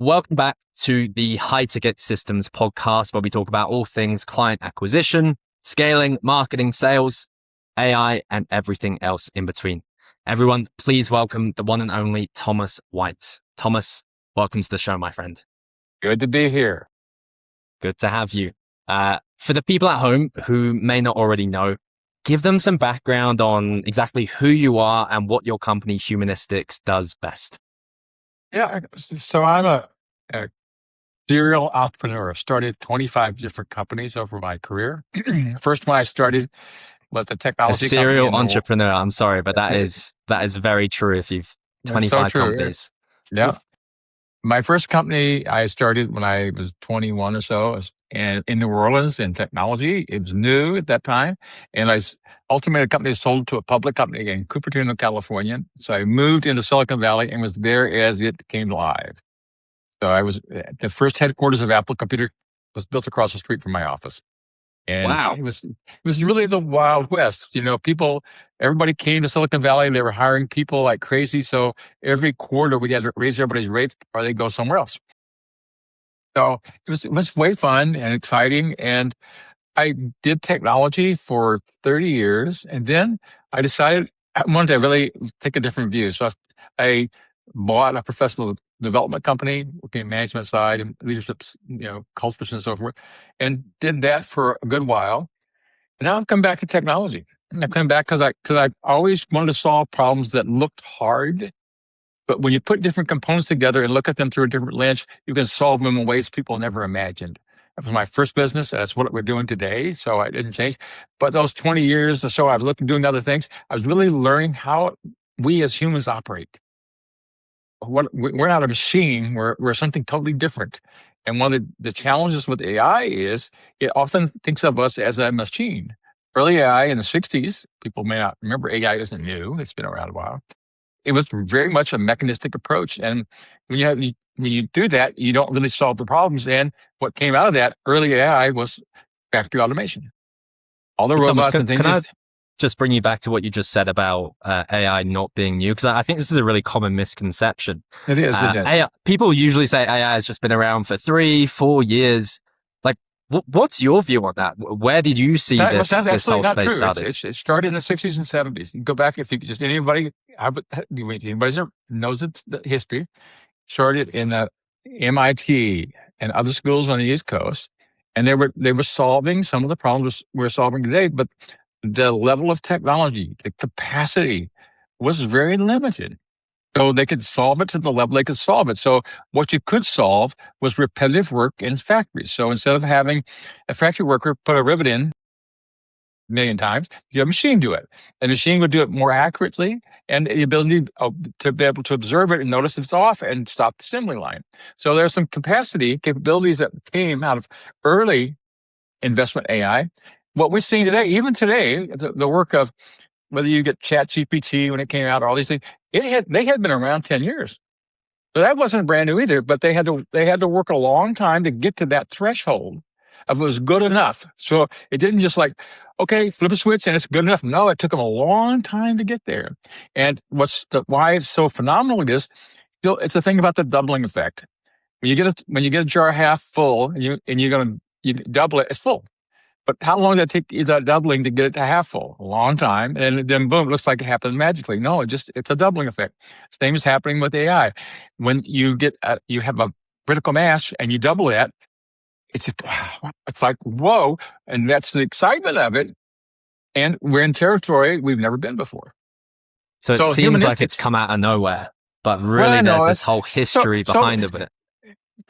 Welcome back to the High Ticket Systems podcast, where we talk about all things client acquisition, scaling, marketing, sales, AI, and everything else in between. Everyone, please welcome the one and only Thomas White. Thomas, welcome to the show, my friend. Good to be here. Good to have you. For the people at home who may not already know, give them some background on exactly who you are and what your company Humanistics does best. Yeah, so I'm a serial entrepreneur. I've started 25 different companies over my career. First one I started was the A technology company. serial entrepreneur. I'm sorry, but that It's is very true. If you've so 25 true. companies. Yeah. My first company I started when I was 21 or so, and in New Orleans in technology. It was new at that time. And ultimately, the company sold to a public company in Cupertino, California. So I moved into Silicon Valley and was there as it came live. So I was the first headquarters of Apple Computer was built across the street from my office. And Wow. it was really the Wild West. Everybody came to Silicon Valley. They were hiring people like crazy. So every quarter we had to raise everybody's rates or they go somewhere else. So it was way fun and exciting. And I did technology for 30 years. And then I decided I wanted to really take a different view. So I bought a professional development company, working management side and leadership, cultures and so forth, and did that for a good while. And now I've come back to technology. And I've come back because I always wanted to solve problems that looked hard. But when you put different components together and look at them through a different lens, you can solve them in ways people never imagined. That was my first business. That's what we're doing today. So I didn't change. But those 20 years or so, I was looking, doing other things. I was really learning how we as humans operate. We're not a machine. We're something totally different. And one of the challenges with AI is it often thinks of us as a machine. Early AI in the 60s, people may not remember, AI isn't new. It's been around a while. It was very much a mechanistic approach. And when you do that, you don't really solve the problems. And what came out of that early AI was factory automation. All the Thomas, robots and things. Can I just bring you back to what you just said about AI not being new? Because I think this is a really common misconception. It is. AI, people usually say AI has just been around for 3-4 years. Like, what's your view on that? Where did you see this whole space started? It started in the 60s and 70s. You go back, if you just anybody knows the history, started in MIT and other schools on the East Coast, and they were solving some of the problems we're solving today, but the level of technology, the capacity was very limited. So they could solve it to the level they could solve it. So what you could solve was repetitive work in factories. So instead of having a factory worker put a rivet in a million times, you have a machine do it. And the machine would do it more accurately and the ability to be able to observe it and notice if it's off and stop the assembly line. So there's some capabilities that came out of early investment AI. What we're seeing today, even today, the work of whether you get ChatGPT when it came out, all these things, they had been around 10 years. So that wasn't brand new either, but they had to work a long time to get to that threshold of it was good enough. So it didn't just like, okay, flip a switch and it's good enough. No, it took them a long time to get there. And why it's so phenomenal is still, it's the thing about the doubling effect. When you get a jar half full and you double it, it's full. But how long did it take that doubling to get it to half full? A long time. And then boom, it looks like it happened magically. No, it's a doubling effect. Same is happening with AI. When you have a critical mass and you double that, it's like, whoa. And that's the excitement of it. And we're in territory we've never been before. So it seems like it's come out of nowhere, but really there's this whole history behind it.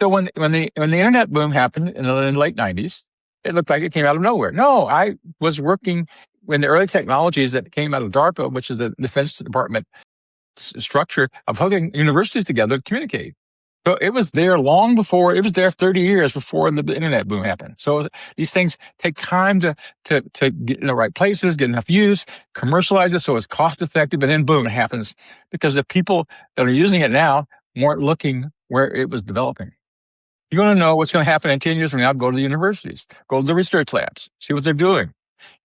So when the internet boom happened in the late 90s, it looked like it came out of nowhere. No, I was working when the early technologies that came out of DARPA, which is the Defense Department structure of hooking universities together to communicate. So it was there long before, it was there 30 years before the internet boom happened. So these things take time to get in the right places, get enough use, commercialize it so it's cost effective, and then boom, it happens. Because the people that are using it now weren't looking where it was developing. You want to know what's going to happen in 10 years from now, go to the universities, go to the research labs, see what they're doing.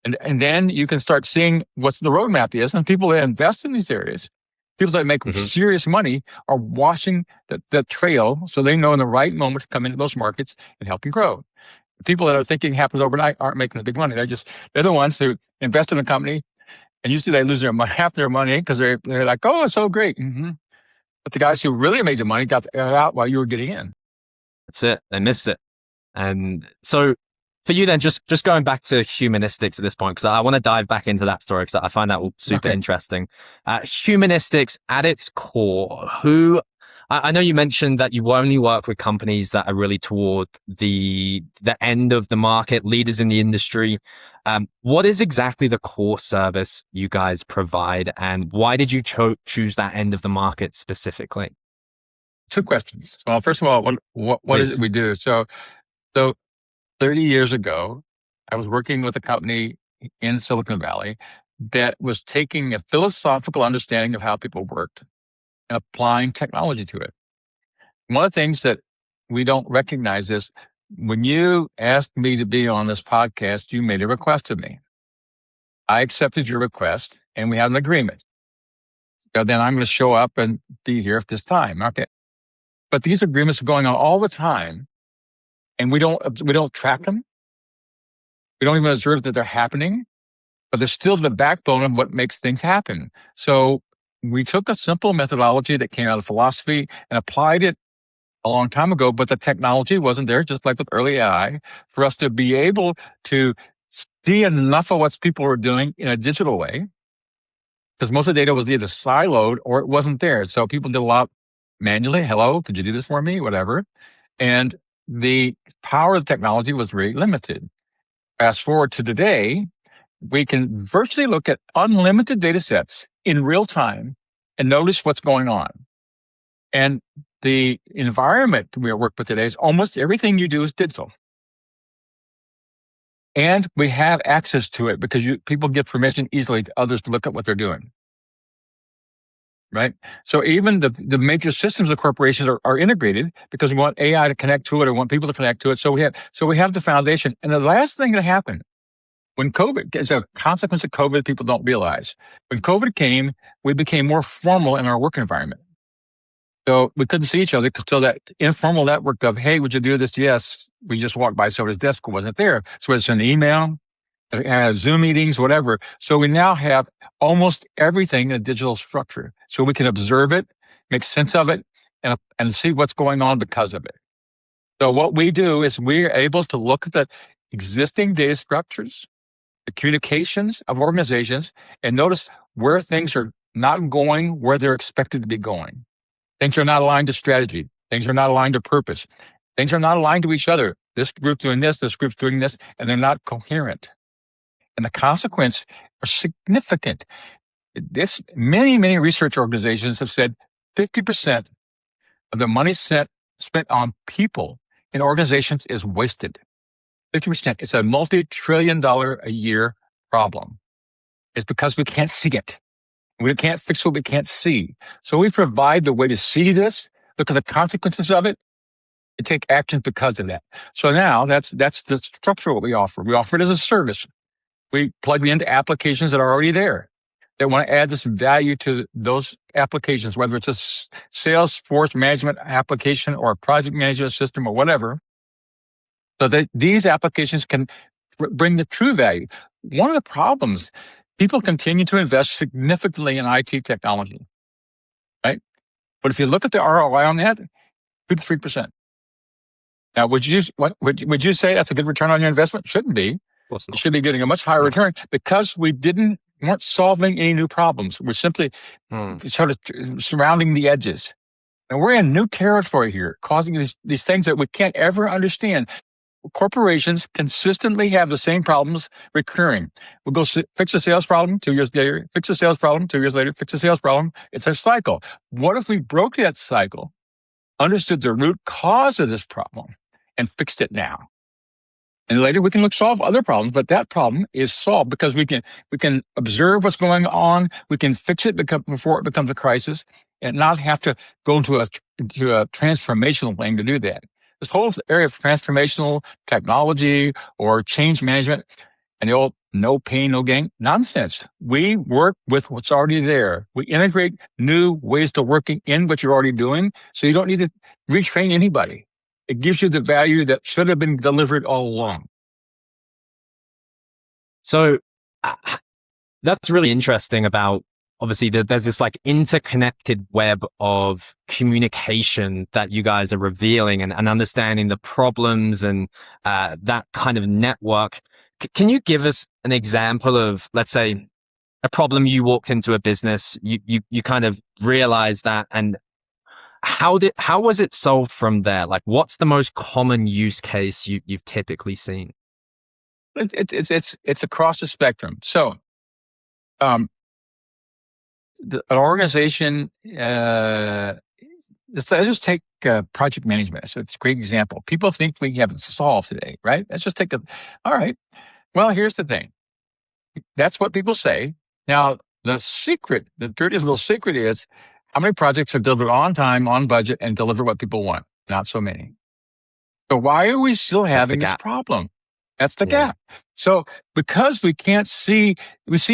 And then you can start seeing what the roadmap is, and people that invest in these areas People that make serious money are watching the trail so they know in the right moment to come into those markets and help you grow. The people that are thinking it happens overnight aren't making the big money. They're the ones who invest in a company, and usually they lose half their money because they're like, oh, it's so great. But the guys who really made the money got out while you were getting in. That's it. They missed it. And so for you then, just going back to humanistics at this point, because I want to dive back into that story because I find that super interesting. Humanistics at its core, I know you mentioned that you only work with companies that are really toward the end of the market, leaders in the industry. What is exactly the core service you guys provide, and why did you choose that end of the market specifically? Two questions. Well, first of all, what is it we do? So 30 years ago, I was working with a company in Silicon Valley that was taking a philosophical understanding of how people worked and applying technology to it. One of the things that we don't recognize is when you asked me to be on this podcast, you made a request of me. I accepted your request and we had an agreement. So then I'm going to show up and be here at this time. Okay. But these agreements are going on all the time and we don't track them. We don't even observe that they're happening, but they're still the backbone of what makes things happen. So we took a simple methodology that came out of philosophy and applied it a long time ago, but the technology wasn't there, just like with early AI, for us to be able to see enough of what people were doing in a digital way, because most of the data was either siloed or it wasn't there. So people did a lot manually. Hello, could you do this for me? Whatever. And the power of the technology was really limited. Fast forward to today, we can virtually look at unlimited data sets in real time and notice what's going on. And the environment we work with today is almost everything you do is digital. And we have access to it because people give permission easily to others to look at what they're doing. Right? So even the major systems of corporations are integrated because we want AI to connect to it or want people to connect to it. So we have the foundation. And the last thing that happened when COVID, as a consequence of COVID, people don't realize. When COVID came, we became more formal in our work environment. So we couldn't see each other. So that informal network of, hey, would you do this? Yes. We just walked by somebody's desk, wasn't there. So it's an email, Zoom meetings, whatever. So we now have almost everything in a digital structure. So we can observe it, make sense of it, and see what's going on because of it. So what we do is we're able to look at the existing data structures, the communications of organizations, and notice where things are not going where they're expected to be going. Things are not aligned to strategy. Things are not aligned to purpose. Things are not aligned to each other. This group's doing this group's doing this, and they're not coherent. And the consequences are significant. Many, many research organizations have said 50% of the money spent on people in organizations is wasted. 50%. It's a multi-trillion-dollar a year problem. It's because we can't see it. We can't fix what we can't see. So we provide the way to see this, look at the consequences of it, and take action because of that. So now that's the structure of what we offer. We offer it as a service. We plug into applications that are already there that want to add this value to those applications, whether it's a Salesforce management application or a project management system or whatever, so that these applications can bring the true value. One of the problems, people continue to invest significantly in IT technology, right? But if you look at the ROI on that, 2 to 3%. Now, would you say that's a good return on your investment? Shouldn't be. It should be getting a much higher return because we weren't solving any new problems. We're simply sort of surrounding the edges. And we're in new territory here, causing these things that we can't ever understand. Corporations consistently have the same problems recurring. We'll go fix a sales problem 2 years later, fix a sales problem 2 years later, fix a sales problem. It's a cycle. What if we broke that cycle, understood the root cause of this problem, and fixed it now? And later we can solve other problems, but that problem is solved because we can observe what's going on. We can fix it before it becomes a crisis and not have to go into a transformational thing to do that. This whole area of transformational technology or change management and the old no pain, no gain. Nonsense. We work with what's already there. We integrate new ways to working in what you're already doing, so you don't need to retrain anybody. It gives you the value that should have been delivered all along. So that's really interesting about, obviously, there's this like interconnected web of communication that you guys are revealing and understanding the problems and that kind of network. Can you give us an example of, let's say, a problem you walked into a business, you kind of realized that, and how was it solved from there? Like, what's the most common use case you've typically seen? It's across the spectrum. So, an organization, let's just take project management. So it's a great example. People think we have it solved today, right? Let's just take all right. Well, here's the thing. That's what people say. Now, the dirty little secret is how many projects are delivered on time, on budget, and deliver what people want? Not so many. So why are we still having this problem? That's the gap. So because we see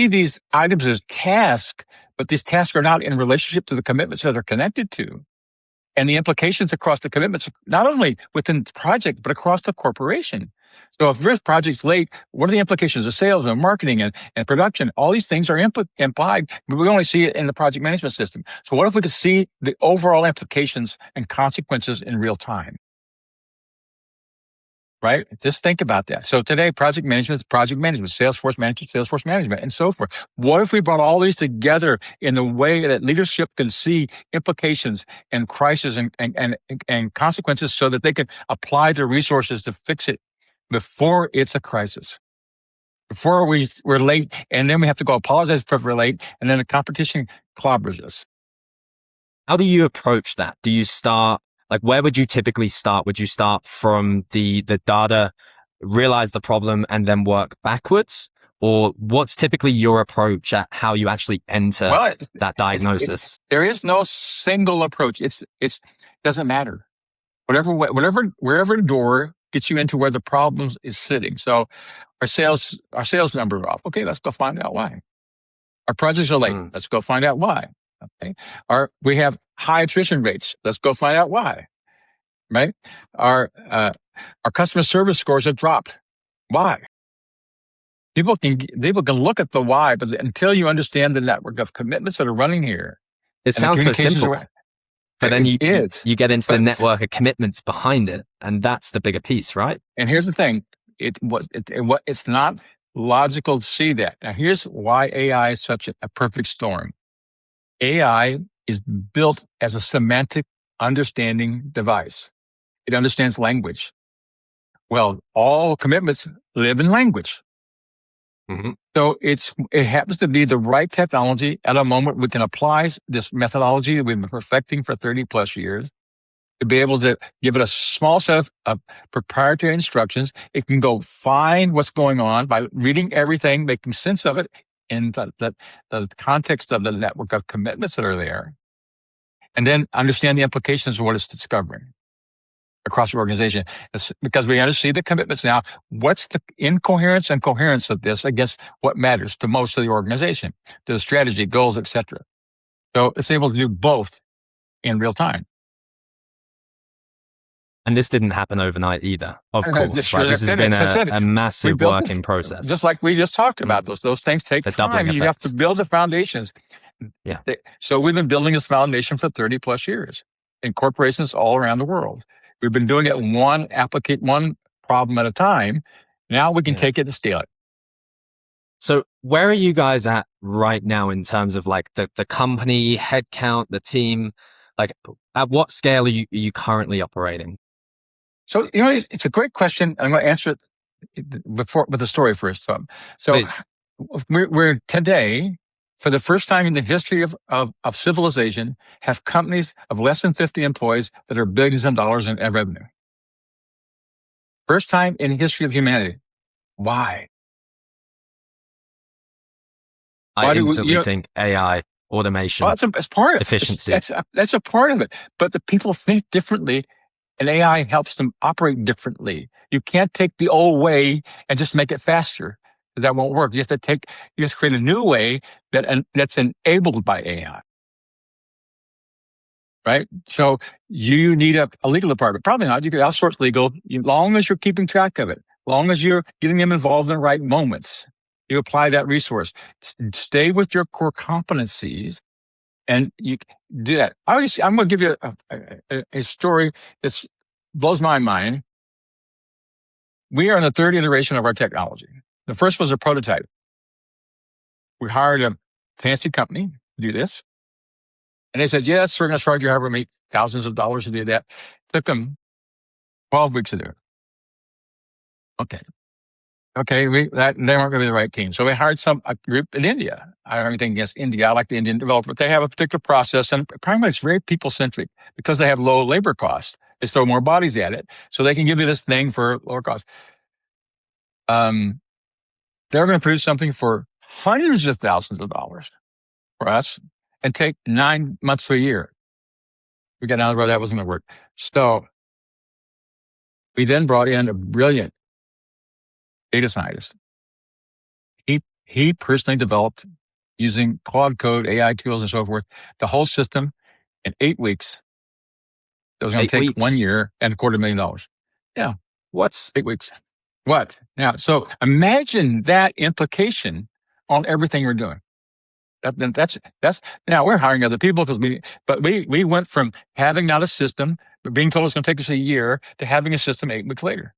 these items as tasks, but these tasks are not in relationship to the commitments that are connected to. And the implications across the commitments, not only within the project, but across the corporation. So if this project's late, what are the implications of sales and marketing and production? All these things are implied, but we only see it in the project management system. So what if we could see the overall implications and consequences in real time? Right? Just think about that. So today, project management is project management, Salesforce management, and so forth. What if we brought all these together in the way that leadership can see implications and crises and consequences so that they can apply their resources to fix it before it's a crisis? Before we're late, and then we have to go apologize for we're late, and then the competition clobbers us. How do you approach that? Do you start, like, where would you typically start? Would you start from the data, realize the problem, and then work backwards? Or what's typically your approach at how you actually enter that diagnosis? There is no single approach. It doesn't matter. Wherever door gets you into where the problem is sitting. So our sales number are off. Okay, let's go find out why. Our projects are late. Let's go find out why. Okay. We have high attrition rates. Let's go find out why. Right? Our customer service scores have dropped. Why? People can look at the why, but until you understand the network of commitments that are running here, it sounds so simple. But then you get into the network of commitments behind it, and that's the bigger piece, right? And here's the thing: it's not logical to see that. Now, here's why AI is such a perfect storm. AI is built as a semantic understanding device. It understands language. Well, all commitments live in language. Mm-hmm. So it happens to be the right technology at a moment we can apply this methodology that we've been perfecting for 30 plus years to be able to give it a small set of proprietary instructions. It can go find what's going on by reading everything, making sense of it in the context of the network of commitments that are there, and then understand the implications of what it's discovering across the organization. It's because we understand the commitments now. What's the incoherence and coherence of this against what matters to most of the organization, to the strategy, goals, etc. So it's able to do both in real time. And this didn't happen overnight either, of course. Right? This has been a massive working process. Just like we just talked about, those things take time. You have to build the foundations. Yeah. So we've been building this foundation for 30 plus years in corporations all around the world. We've been doing it one problem at a time. Now we can take it and scale it. So where are you guys at right now in terms of like the company, headcount, the team? Like, at what scale are you currently operating? So, it's a great question. I'm going to answer it with a story first. So we're today, for the first time in the history of civilization, have companies of less than 50 employees that are billions of dollars in revenue. First time in the history of humanity. Why? I instantly think AI, automation, it's part of it. Efficiency. That's a part of it. But the people think differently, and AI helps them operate differently. You can't take the old way and just make it faster. That won't work. You have to create a new way that's enabled by AI. Right? So you need a legal department. Probably not. You could outsource legal, as long as you're keeping track of it, as long as you're getting them involved in the right moments. You apply that resource. Stay with your core competencies, and you do that. I'm going to give you a story that blows my mind. We are in the third iteration of our technology. The first was a prototype. We hired a fancy company to do this. And they said, yes, we're going to charge you however many thousands of dollars to do that. Took them 12 weeks to do it. Okay, they weren't going to be the right team. So we hired a group in India. I don't have anything against India. I like the Indian developer, but they have a particular process, and primarily it's very people-centric because they have low labor costs. They throw more bodies at it, so they can give you this thing for lower cost. They're going to produce something for hundreds of thousands of dollars for us and take 9 months to a year. We got down the road, that wasn't going to work. So we then brought in a brilliant data scientist. He personally developed, using Claude Code, AI tools, and so forth, the whole system in 8 weeks. It was going to take 1 year and $250,000. Yeah. What? 8 weeks. What? Now, so imagine that implication on everything we're doing. That's now we're hiring other people but we went from having not a system, but being told it's going to take us a year, to having a system 8 weeks later.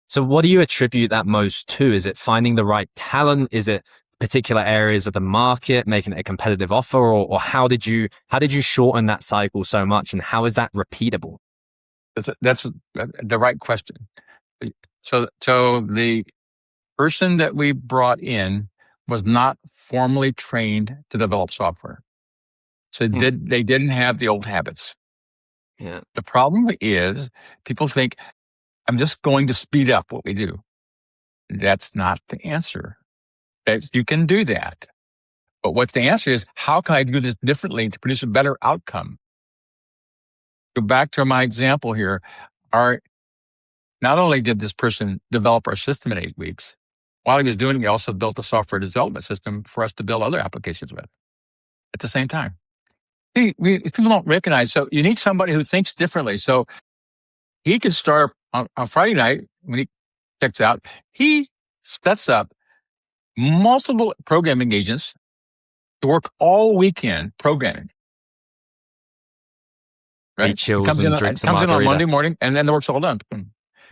So what do you attribute that most to? Is it finding the right talent? Is it particular areas of the market, making it a competitive offer, or how did you shorten that cycle so much, and how is that repeatable? That's the right question. So the person that we brought in was not formally trained to develop software. So they didn't have the old habits. Yeah. The problem is people think, I'm just going to speed up what we do. That's not the answer. You can do that. But what the answer is, how can I do this differently to produce a better outcome? Go back to my example here. Not only did this person develop our system in 8 weeks, while he was doing it, he also built a software development system for us to build other applications with at the same time. See, people don't recognize, so you need somebody who thinks differently. So he could start on Friday night when he checks out, he sets up multiple programming agents to work all weekend programming. Right? He chills and drinks comes in on Monday morning, and then the work's all done.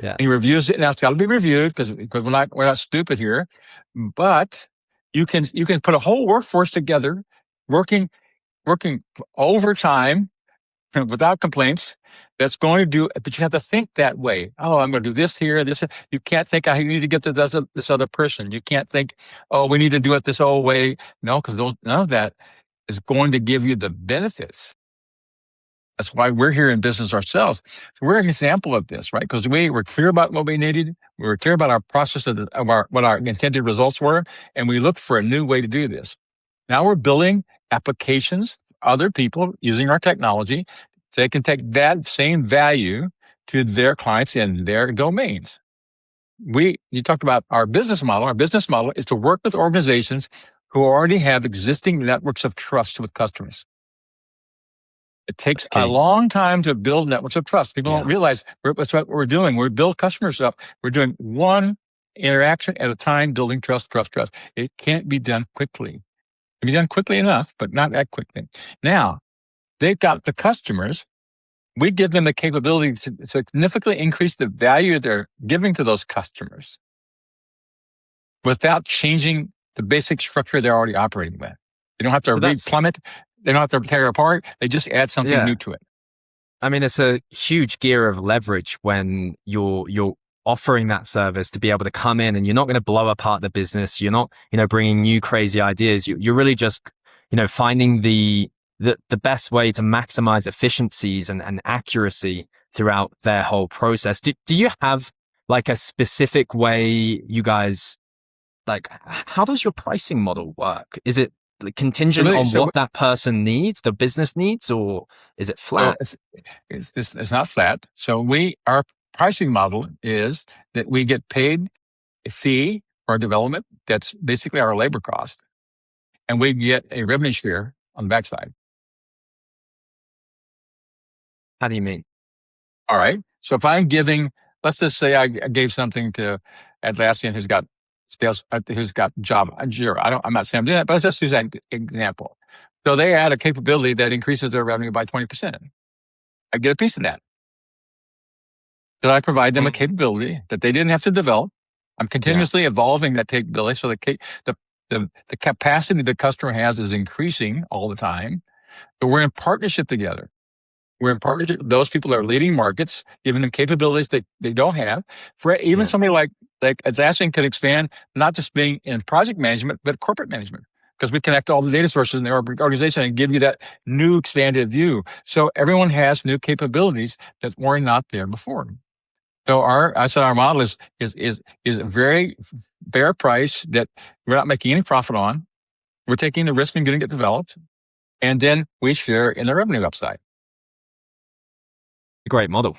Yeah. And he reviews it. Now it's got to be reviewed because we're not stupid here. But you can put a whole workforce together, working overtime without complaints. That's going to do, but you have to think that way. Oh, I'm going to do this here, this. You can't think, I need to get to this other person. You can't think, oh, we need to do it this old way. No, because none of that is going to give you the benefits. That's why we're here in business ourselves. So we're an example of this, right? Because we were clear about what we needed. We were clear about our process what our intended results were, and we looked for a new way to do this. Now we're building applications for other people using our technology, so they can take that same value to their clients in their domains. You talked about our business model. Our business model is to work with organizations who already have existing networks of trust with customers. It takes a long time to build networks of trust. People don't realize that's what we're doing. We build customers up. We're doing one interaction at a time, building trust. It can't be done quickly. It can be done quickly enough, but not that quickly. Now, they've got the customers. We give them the capability to significantly increase the value they're giving to those customers without changing the basic structure they're already operating with. They don't have to replummet. They don't have to tear it apart. They just add something new to it. I mean, it's a huge gear of leverage when you're offering that service to be able to come in, and you're not going to blow apart the business. You're not, bringing new crazy ideas. You're really just, finding the best way to maximize efficiencies and accuracy throughout their whole process. Do you have like a specific way you guys, like, how does your pricing model work? Is it contingent on what that person needs, the business needs, or is it flat? It's not flat. So our pricing model is that we get paid a fee for our development. That's basically our labor cost. And we get a revenue share on the backside. How do you mean? All right. So if I'm giving, let's just say I gave something to Atlassian who's got sales, who's got job Jira. I'm not saying I'm doing that, but let's just use that example. So they add a capability that increases their revenue by 20%. I get a piece of that. So I provide them a capability that they didn't have to develop. I'm continuously evolving that capability. So the capacity the customer has is increasing all the time. But we're in partnership together. We're in partnership with those people that are leading markets, giving them capabilities that they don't have. For even somebody like Atlassian could expand, not just being in project management, but corporate management, because we connect all the data sources in their organization and give you that new expanded view. So everyone has new capabilities that were not there before. So our model is a very fair price that we're not making any profit on. We're taking the risk and getting it developed, and then we share in the revenue upside. Great model.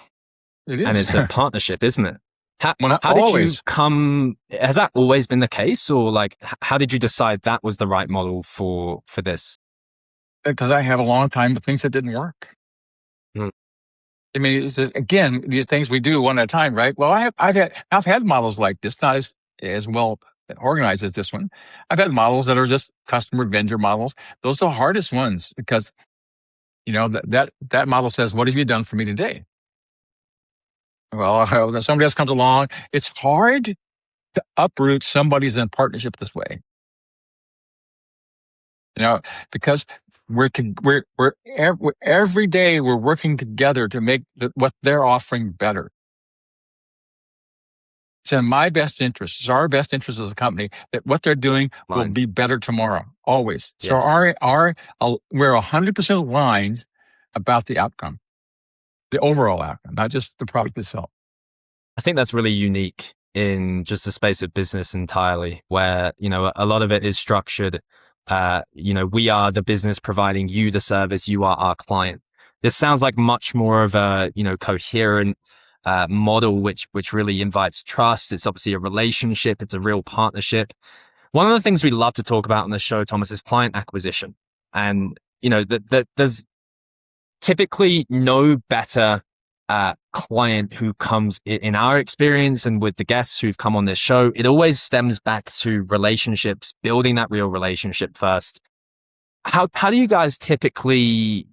It is. And it's a partnership, isn't it? How always. did you come? Has that always been the case, or like how did you decide that was the right model for this? Because I have a long time of things that didn't work. I mean, it's just, again, these things we do one at a time, right? Well, I've had models like this, not as well organized as this one. I've had models that are just customer vendor models. Those are the hardest ones because, that model says, "What have you done for me today?" Well, somebody else comes along. It's hard to uproot somebody's in partnership this way, because every day we're working together to make what they're offering better. It's in my best interest. It's our best interest as a company that what they're doing will be better tomorrow, always. So we're 100% aligned about the outcome, the overall outcome, not just the product itself. I think that's really unique in just the space of business entirely, where, a lot of it is structured. We are the business providing you the service, you are our client. This sounds like much more of a, coherent model, which really invites trust. It's obviously a relationship. It's a real partnership. One of the things we love to talk about on the show, Thomas, is client acquisition. And, there's typically no better client who comes in our experience and with the guests who've come on this show. It always stems back to relationships, building that real relationship first. How do you guys typically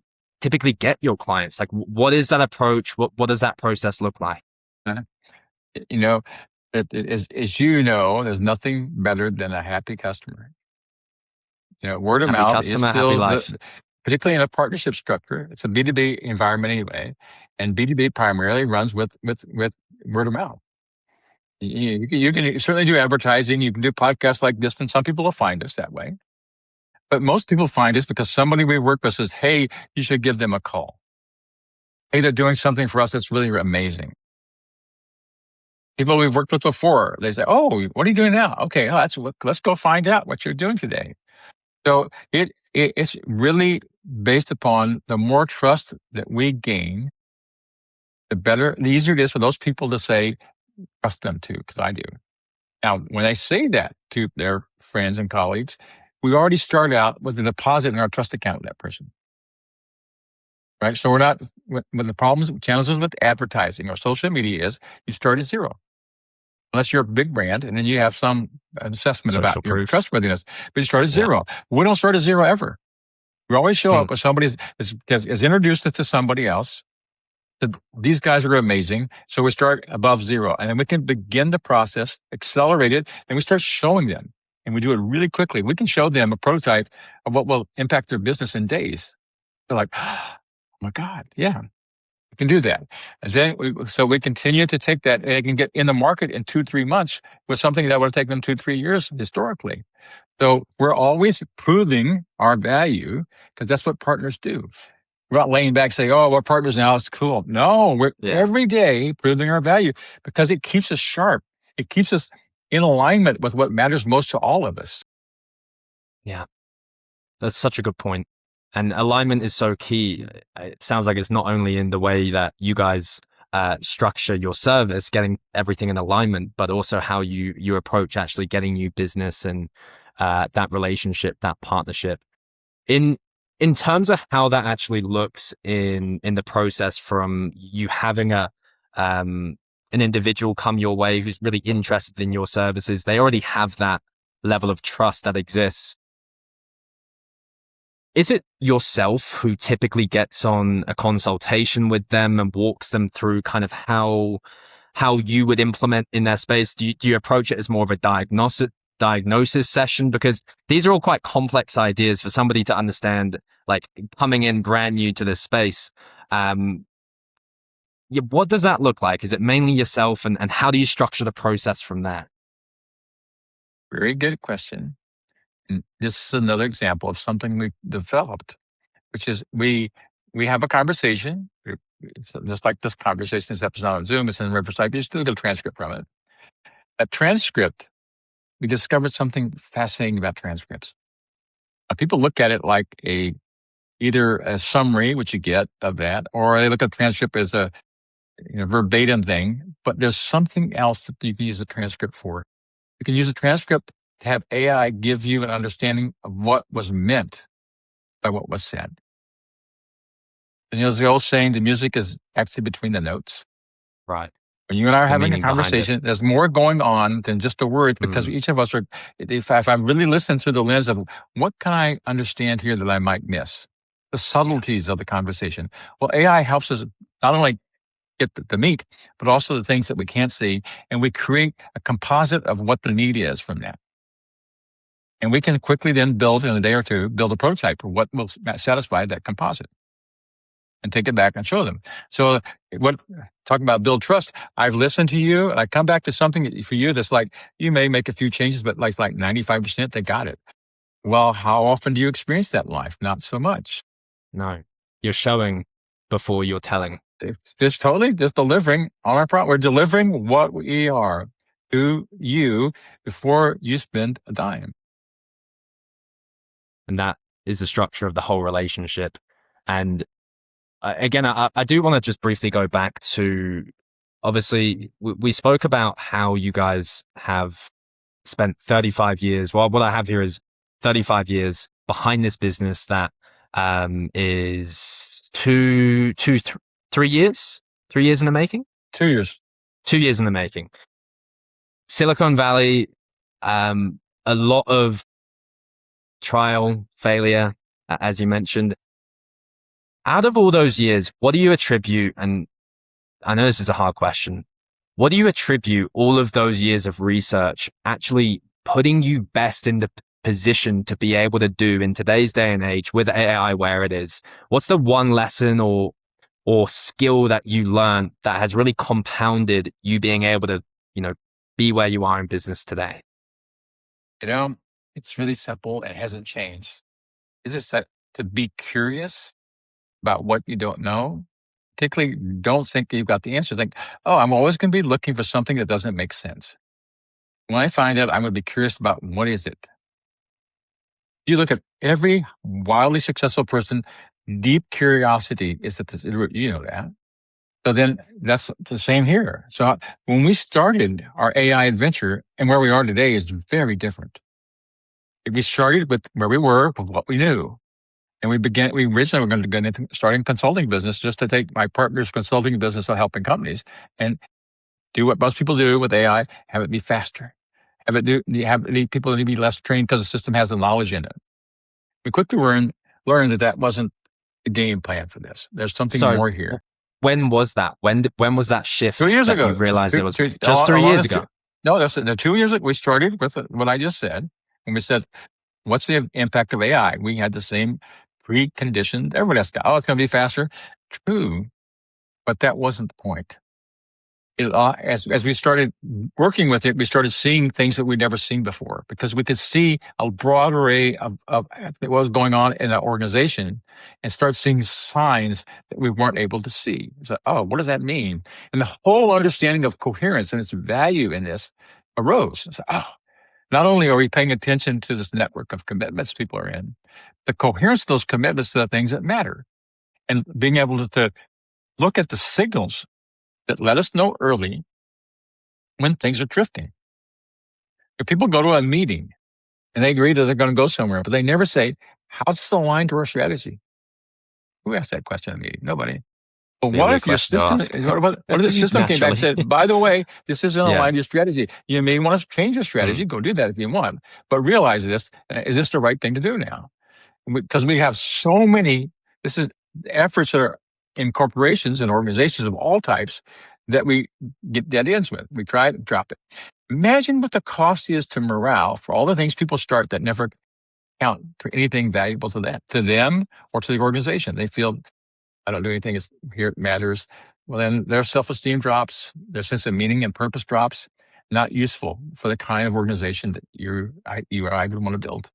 get your clients? Like, what is that approach? What does that process look like? As there's nothing better than a happy customer. Word of mouth is still, particularly in a partnership structure. It's a B2B environment anyway, and B2B primarily runs with word of mouth. You can certainly do advertising. You can do podcasts like this, and some people will find us that way. But most people find us because somebody we work with says, "Hey, you should give them a call. Hey, they're doing something for us that's really amazing." People we've worked with before, they say, "Oh, what are you doing now?" Okay, let's go find out what you're doing today. So it's really based upon the more trust that we gain, the easier it is for those people to say, trust them too, because I do. Now, when I say that to their friends and colleagues, we already start out with a deposit in our trust account with that person. Right? So we're not, when the challenges with advertising or social media is, you start at zero. Unless you're a big brand, and then you have some assessment Social about proof. Your trustworthiness. But you start at zero. We don't start at zero ever. We always show up when somebody is introduced it to somebody else. These guys are amazing. So we start above zero. And then we can begin the process, accelerate it, and we start showing them. And we do it really quickly. We can show them a prototype of what will impact their business in days. They're like, "Oh my God, yeah. We can do that." And then we continue to take that, and they can get in the market in 2-3 months with something that would have taken them 2-3 years historically. So we're always proving our value because that's what partners do. We're not laying back saying, "Oh, we're partners now. It's cool." No, we're every day proving our value because it keeps us sharp. It keeps us in alignment with what matters most to all of us. Yeah, that's such a good point. And alignment is so key. It sounds like it's not only in the way that you guys structure your service, getting everything in alignment, but also how you approach actually getting new business and that relationship, that partnership. In terms of how that actually looks in the process, from you having an individual come your way who's really interested in your services, they already have that level of trust that exists. Is it yourself who typically gets on a consultation with them and walks them through kind of how you would implement in their space? Do you approach it as more of a diagnosis session? Because these are all quite complex ideas for somebody to understand, like coming in brand new to this space. What does that look like? Is it mainly yourself, and how do you structure the process from there? Very good question. And this is another example of something we developed, which is we have a conversation. It's just like this conversation, except it's not on Zoom, it's in Riverside. You just do a transcript from it. A transcript, we discovered something fascinating about transcripts. People look at it like either a summary, which you get of that, or they look at transcript as a verbatim thing. But there's something else that you can use a transcript for. You can use a transcript to have AI give you an understanding of what was meant by what was said. And there's the old saying, the music is actually between the notes. Right. When you and I are The having a meaning behind it. conversation, there's more going on than just the words, because each of us are, if I really listen through the lens of what can I understand here that I might miss, the subtleties of the conversation. Well, AI helps us not only get the meat, but also the things that we can't see. And we create a composite of what the need is from that. And we can quickly then build, in a day or two, build a prototype for what will satisfy that composite and take it back and show them. So talking about build trust, I've listened to you and I come back to something for you that's like, you may make a few changes, but like 95%, they got it. Well, how often do you experience that in life? Not so much. No, you're showing before you're telling. It's just totally just delivering on our product. We're delivering what we are to you before you spend a dime. And that is the structure of the whole relationship. And again, I do want to just briefly go back to, obviously, we spoke about how you guys have spent 35 years. Well, what I have here is 35 years behind this business that is 3 years? 3 years in the making? 2 years. 2 years in the making. Silicon Valley, a lot of trial, failure, as you mentioned. Out of all those years, what do you attribute, and I know this is a hard question, what do you attribute all of those years of research actually putting you best in the position to be able to do in today's day and age with AI where it is? What's the one lesson or skill that you learned that has really compounded you being able to, be where you are in business today? It's really simple and hasn't changed. It's just that to be curious about what you don't know, particularly don't think that you've got the answers. Like, oh, I'm always going to be looking for something that doesn't make sense. When I find out, I'm going to be curious about what is it. You look at every wildly successful person, deep curiosity is at the root. You know that. So then that's the same here. So when we started our AI adventure and where we are today is very different. We started with where we were, with what we knew. And we originally were going to get into starting consulting business just to take my partner's consulting business of helping companies and do what most people do with AI, have it be faster. Have people need to be less trained because the system has the knowledge in it. We quickly learned that wasn't the game plan for this. There's something more here. When was that? When was that shift? 2 years ago. You realized it was just 3 years ago. No, that's the 2 years ago. We started with what I just said. And we said, what's the impact of AI? We had the same preconditioned. Everybody else got, it's going to be faster. True. But that wasn't the point. As we started working with it, we started seeing things that we'd never seen before because we could see a broad array of what was going on in an organization and start seeing signs that we weren't able to see. So, what does that mean? And the whole understanding of coherence and its value in this arose. So, not only are we paying attention to this network of commitments people are in, the coherence of those commitments to the things that matter and being able to look at the signals that let us know early when things are drifting. If people go to a meeting and they agree that they're going to go somewhere, but they never say, how's this aligned to our strategy? Who asked that question in a meeting? Nobody. But Be a what weird if your question to system, ask. what if the system came back and Naturally. said, by the way, this isn't Yeah. aligned to your strategy. You may want to change your strategy. Mm. Go do that if you want. But realize this, is this the right thing to do now? Because we have so many, this is efforts that are in corporations and organizations of all types that we get dead ends with. We try to drop it. Imagine what the cost is to morale for all the things people start that never count to anything valuable to them or to the organization. They feel, I don't do anything here it matters. Well, then their self-esteem drops, their sense of meaning and purpose drops. Not useful for the kind of organization that you or I would want to build.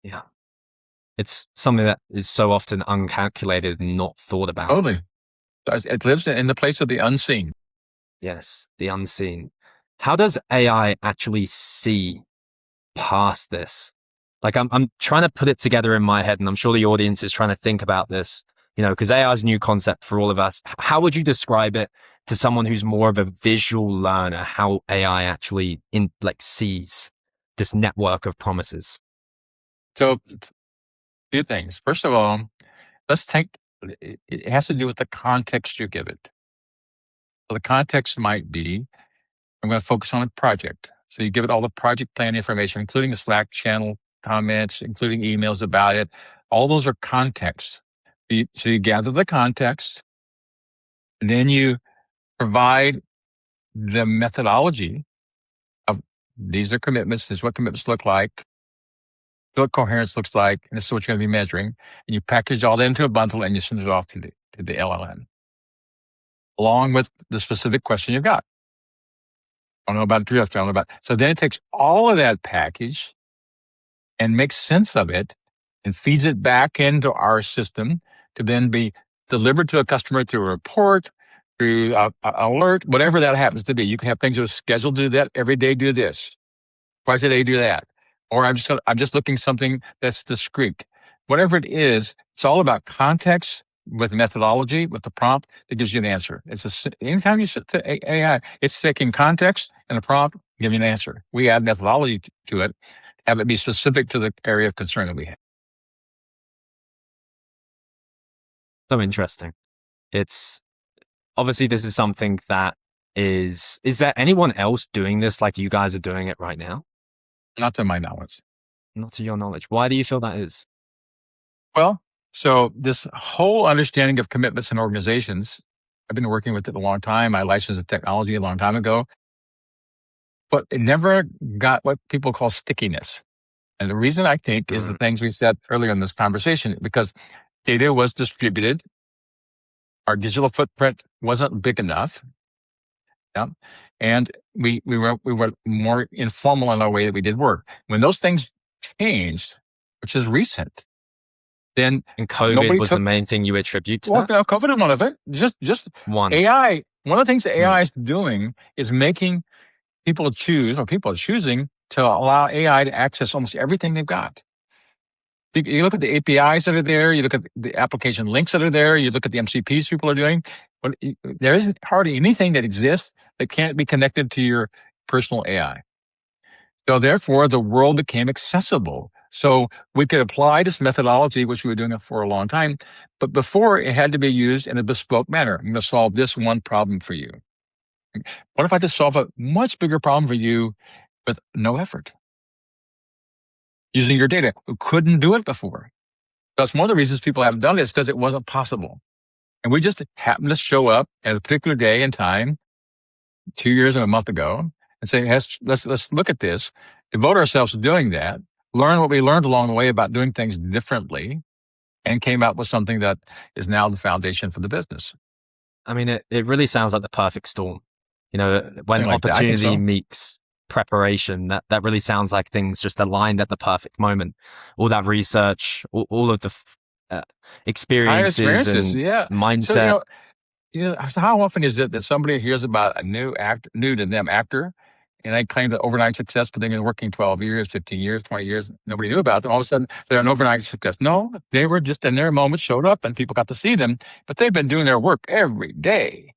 Yeah. It's something that is so often uncalculated and not thought about. Totally. It lives in the place of the unseen. Yes, the unseen. How does AI actually see past this? Like I'm trying to put it together in my head, and I'm sure the audience is trying to think about this, because AI is a new concept for all of us. How would you describe it to someone who's more of a visual learner, how AI actually sees this network of promises? So, a few things. First of all, let's take it has to do with the context you give it. So the context might be, I'm going to focus on a project. So you give it all the project plan information, including the Slack channel comments, including emails about it. All those are contexts. So you gather the context, and then you provide the methodology of these are commitments. This is what commitments look like. This is what coherence looks like, and this is what you're going to be measuring. And you package all that into a bundle and you send it off to the LLM, along with the specific question you've got. I don't know about drift. I don't know about. So then it takes all of that package and makes sense of it and feeds it back into our system to then be delivered to a customer through a report, through an alert, whatever that happens to be. You can have things that are scheduled to do that every day. Do this twice a day. Do that, or I'm just looking something that's discrete. Whatever it is, it's all about context with methodology, with the prompt that gives you an answer. Anytime you sit to AI, it's taking context and a prompt, give you an answer. We add methodology to it, have it be specific to the area of concern that we have. So interesting. It's obviously this is something that is there anyone else doing this like you guys are doing it right now? Not to my knowledge. Not to your knowledge. Why do you feel that is? Well, so this whole understanding of commitments in organizations, I've been working with it a long time. I licensed the technology a long time ago, but it never got what people call stickiness. And the reason I think is the things we said earlier in this conversation, because data was distributed. Our digital footprint wasn't big enough. Yeah. And we were more informal in our way that we did work. When those things changed, which is recent, then And COVID nobody was took. the main thing you attribute to Well, that? COVID is one of it. Just One. AI. One of the things that AI is doing is making people choose, or people are choosing to allow AI to access almost everything they've got. You look at the APIs that are there, you look at the application links that are there, you look at the MCPs people are doing. But there isn't hardly anything that exists that can't be connected to your personal AI. So therefore, the world became accessible. So we could apply this methodology, which we were doing it for a long time, but before it had to be used in a bespoke manner. I'm going to solve this one problem for you. What if I could solve a much bigger problem for you with no effort? Using your data. We couldn't do it before. That's one of the reasons people haven't done it, is because it wasn't possible. And we just happened to show up at a particular day and time 2 years and a month ago and say, let's look at this, devote ourselves to doing that, learn what we learned along the way about doing things differently, and came out with something that is now the foundation for the business. I mean, it really sounds like the perfect storm. When Like that, I think opportunity so. meets preparation, that really sounds like things just aligned at the perfect moment. All that research, all of the experiences and yeah. mindset. So how often is it that somebody hears about a new to them actor, and they claim that overnight success, but they've been working 12 years, 15 years, 20 years, nobody knew about them. All of a sudden, they're an overnight success. No, they were just in their moment, showed up, and people got to see them, but they've been doing their work every day.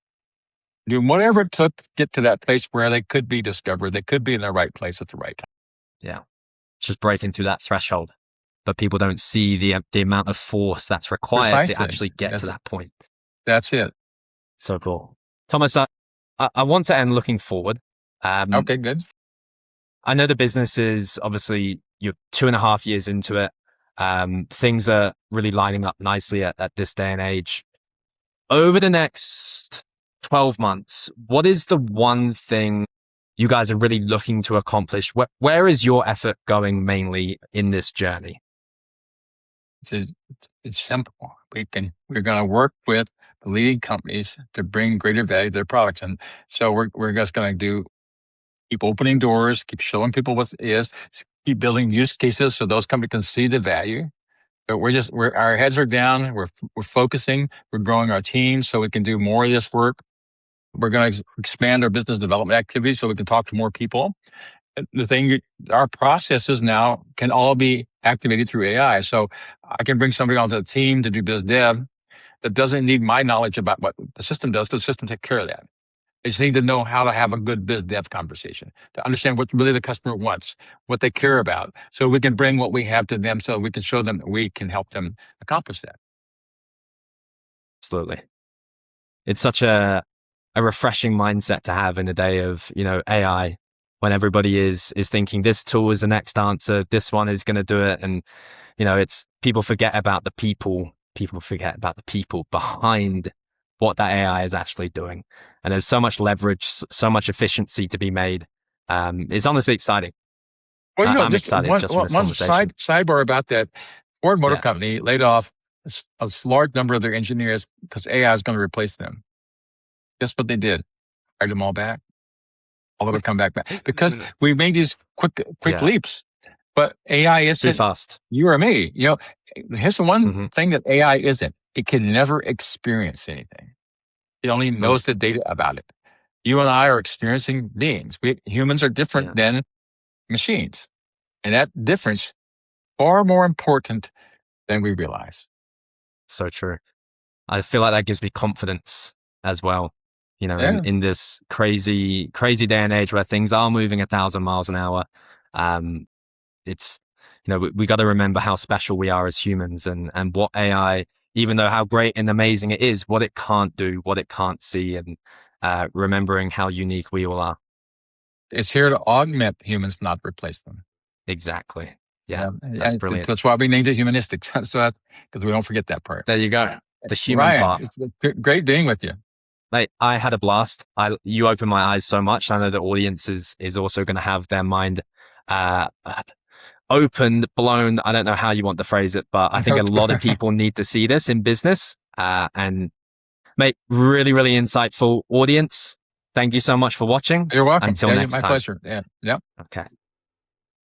doing whatever it took to get to that place where they could be discovered. They could be in the right place at the right time. Yeah. It's just breaking through that threshold. But people don't see the amount of force that's required Precisely. to actually get to that point. That's it. So cool. Thomas, I want to end looking forward. Okay, good. I know the business is obviously you're 2.5 years into it. Things are really lining up nicely at this day and age. Over the next 12 months, what is the one thing you guys are really looking to accomplish? Where is your effort going mainly in this journey? It's simple. We're going to work with the leading companies to bring greater value to their products. And so we're just going to keep opening doors, keep showing people what it is, keep building use cases so those companies can see the value. But our heads are down. We're focusing. We're growing our team so we can do more of this work. We're going to expand our business development activities so we can talk to more people. The thing, our processes now can all be activated through AI. So I can bring somebody onto the team to do biz dev that doesn't need my knowledge about what the system does, because the system takes care of that. They just need to know how to have a good biz dev conversation, to understand what really the customer wants, what they care about, so we can bring what we have to them so we can show them that we can help them accomplish that. Absolutely. It's such a refreshing mindset to have in the day of, AI, when everybody is thinking this tool is the next answer, this one is going to do it. And, it's people forget about the people behind what that AI is actually doing. And there's so much leverage, so much efficiency to be made. It's honestly exciting. Well, I'm excited just for this conversation. Sidebar about that. Ford Motor Company laid off a large number of their engineers because AI is going to replace them. Guess what they did? Hired them all back. All of them come back because we made these quick leaps. But AI isn't too fast. You or me. Here's the one thing that AI isn't. It can never experience anything. It only knows the data about it. You and I are experiencing beings. Humans are different than machines. And that difference far more important than we realize. So true. I feel like that gives me confidence as well. In this crazy day and age where things are moving 1,000 miles an hour. It's, we got to remember how special we are as humans and what AI, even though how great and amazing it is, what it can't do, what it can't see, and remembering how unique we all are. It's here to augment humans, not replace them. Exactly. Yeah. That's brilliant. That's why we named it Humanistics. Because we don't forget that part. There you go. The human part. It's great being with you. Like, I had a blast. You opened my eyes so much. I know the audience is also going to have their mind opened, blown. I don't know how you want to phrase it, but I think a lot of people need to see this in business. And mate, really, really insightful audience. Thank you so much for watching. You're welcome. Until next time. My pleasure. Yeah. Okay.